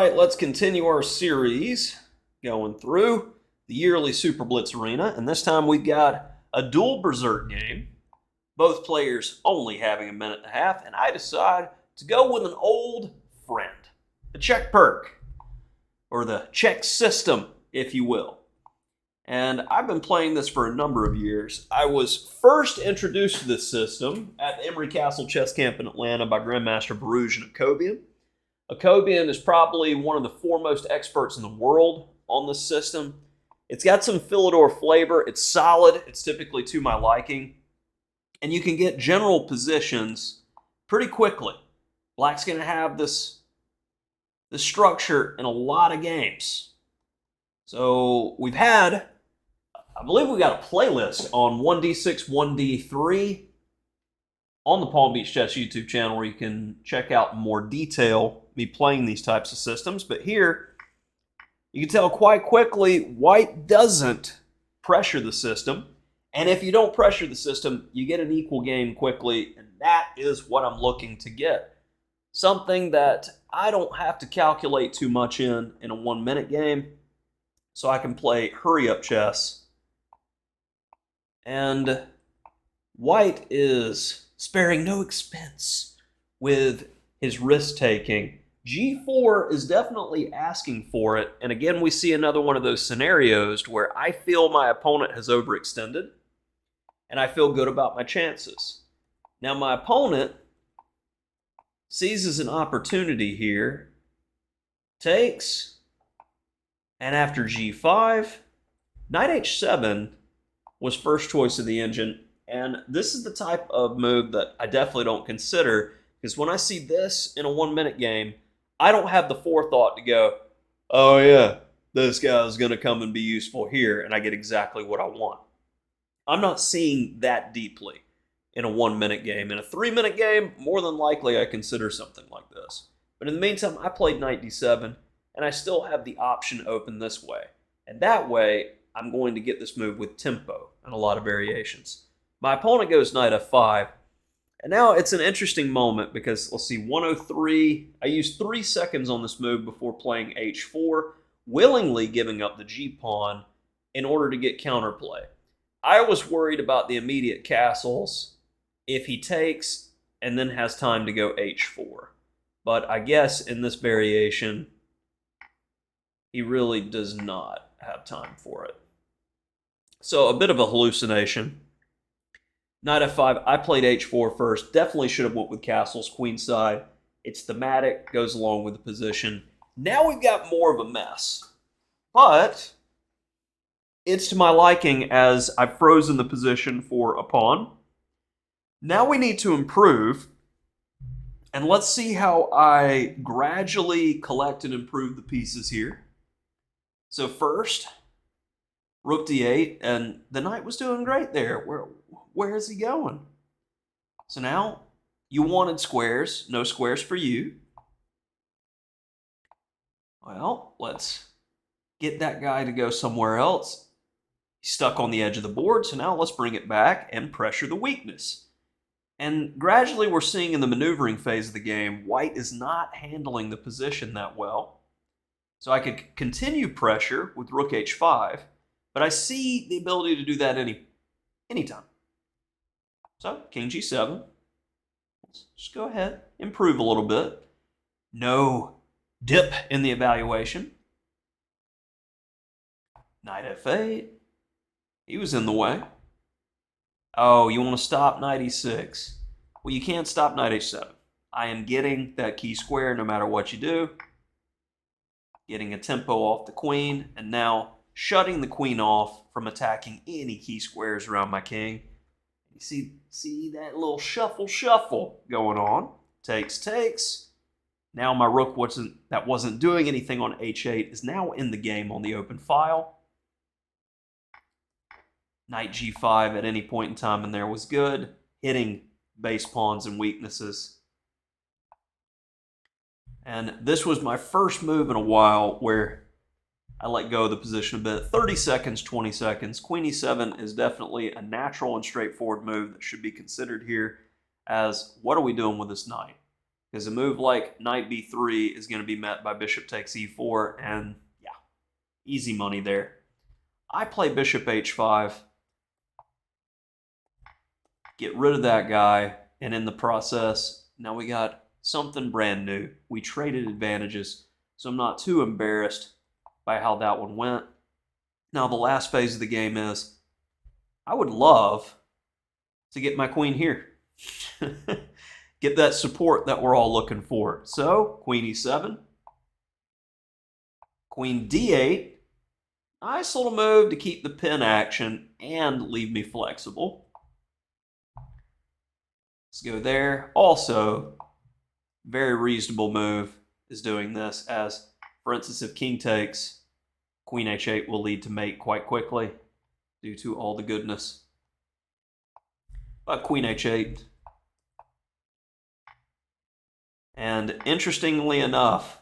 right, let's continue our series going through the yearly Super Blitz Arena. And this time we've got a dual Berserk game, both players only having a minute and a half. And I decide to go with an old friend, the Czech perk, or the Czech System, if you will. And I've been playing this for a number of years. I was first introduced to this system at the Emery Castle Chess Camp in Atlanta by Grandmaster Varuzhan Akobian. Akobian is probably one of the foremost experts in the world on this system. It's got some Philidor flavor. It's solid. It's typically to my liking. And you can get general positions pretty quickly. Black's going to have this structure in a lot of games. So we've had, I believe we got a playlist on 1D6, 1D3 on the Palm Beach Chess YouTube channel where you can check out in more detail me playing these types of systems. But here, you can tell quite quickly, white doesn't pressure the system. And if you don't pressure the system, you get an equal game quickly. And that is what I'm looking to get. Something that I don't have to calculate too much in a 1 minute game. So I can play hurry-up chess. And white is sparing no expense with his risk-taking. G4 is definitely asking for it. And again, we see another one of those scenarios where I feel my opponent has overextended. And I feel good about my chances. Now my opponent seizes an opportunity here. Takes. And after G5, Knight H7 was first choice of the engine. And this is the type of move that I definitely don't consider, because when I see this in a 1 minute game, I don't have the forethought to go, oh yeah, this guy's going to come and be useful here, and I get exactly what I want. I'm not seeing that deeply in a 1 minute game. In a 3 minute game, more than likely I consider something like this. But in the meantime, I played Knight D7, and I still have the option open this way. And that way, I'm going to get this move with tempo and a lot of variations. My opponent goes Knight F5, and now it's an interesting moment because, let's see, 103, I used 3 seconds on this move before playing H4, willingly giving up the G-pawn in order to get counterplay. I was worried about the immediate castles if he takes and then has time to go H4. But I guess in this variation, he really does not have time for it. So a bit of a hallucination. Knight F5, I played H4 first. Definitely should have went with castles, queenside. It's thematic, goes along with the position. Now we've got more of a mess. But it's to my liking as I've frozen the position for a pawn. Now we need to improve. And let's see how I gradually collect and improve the pieces here. So first, Rook D8, and the knight was doing great there. Where is he going? So now, you wanted squares. No squares for you. Well, let's get that guy to go somewhere else. He's stuck on the edge of the board, so now let's bring it back and pressure the weakness. And gradually we're seeing in the maneuvering phase of the game, white is not handling the position that well. So I could continue pressure with Rook H5, but I see the ability to do that anytime. So, King G7. Let's just go ahead, improve a little bit. No dip in the evaluation. Knight F8. He was in the way. Oh, you want to stop Knight E6? Well, you can't stop Knight H7. I am getting that key square no matter what you do. Getting a tempo off the queen, and now shutting the queen off from attacking any key squares around my king. You see that little shuffle going on. Takes. Now my rook wasn't doing anything on H8 is now in the game on the open file. Knight G5 at any point in time in there was good, hitting base pawns and weaknesses. And this was my first move in a while where I let go of the position a bit. 30 seconds, 20 seconds. Queen E7 is definitely a natural and straightforward move that should be considered here as what are we doing with this knight? because a move like knight b3 is going to be met by bishop takes e4, and yeah, easy money there. I play bishop h5, get rid of that guy, and in the process, now we got something brand new. We traded advantages, so I'm not too embarrassed by how that one went. Now, the last phase of the game is, I would love to get my queen here. Get that support that we're all looking for. So, queen e7, queen d8. Nice little move to keep the pin action and leave me flexible. Let's go there. Also, very reasonable move is doing this, as, for instance, if king takes, queen h8 will lead to mate quite quickly due to all the goodness. But queen h8. And interestingly enough,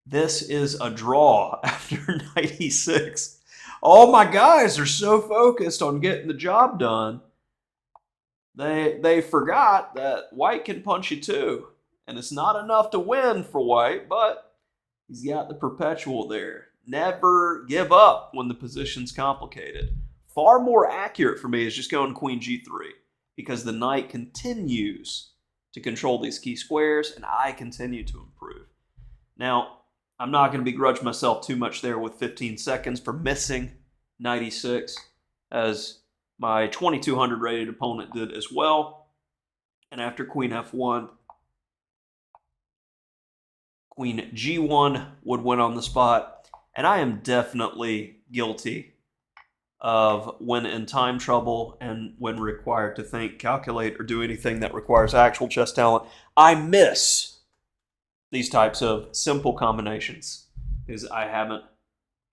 this is a draw after knight e6. All my guys are so focused on getting the job done, they forgot that white can punch you too. And it's not enough to win for white, but he's got the perpetual there. Never give up when the position's complicated. Far more accurate for me is just going queen g3, because the knight continues to control these key squares, and I continue to improve. Now, I'm not going to begrudge myself too much there with 15 seconds for missing knight e6, as my 2200 rated opponent did as well. And after queen f1, queen g1 would win on the spot. And I am definitely guilty of, when in time trouble and when required to think, calculate, or do anything that requires actual chess talent, I miss these types of simple combinations, because I haven't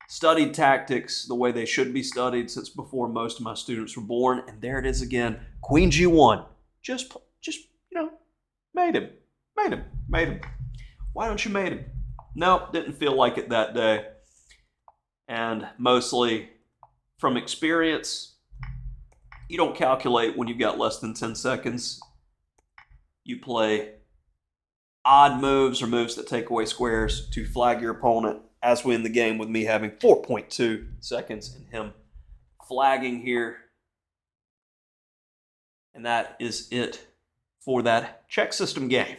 studied tactics the way they should be studied since before most of my students were born. And there it is again, queen g1. Just mate him. Why don't you mate him? Nope, didn't feel like it that day. And mostly from experience, you don't calculate when you've got less than 10 seconds. You play odd moves, or moves that take away squares, to flag your opponent, as we end the game with me having 4.2 seconds and him flagging here. And that is it for that Czech System game.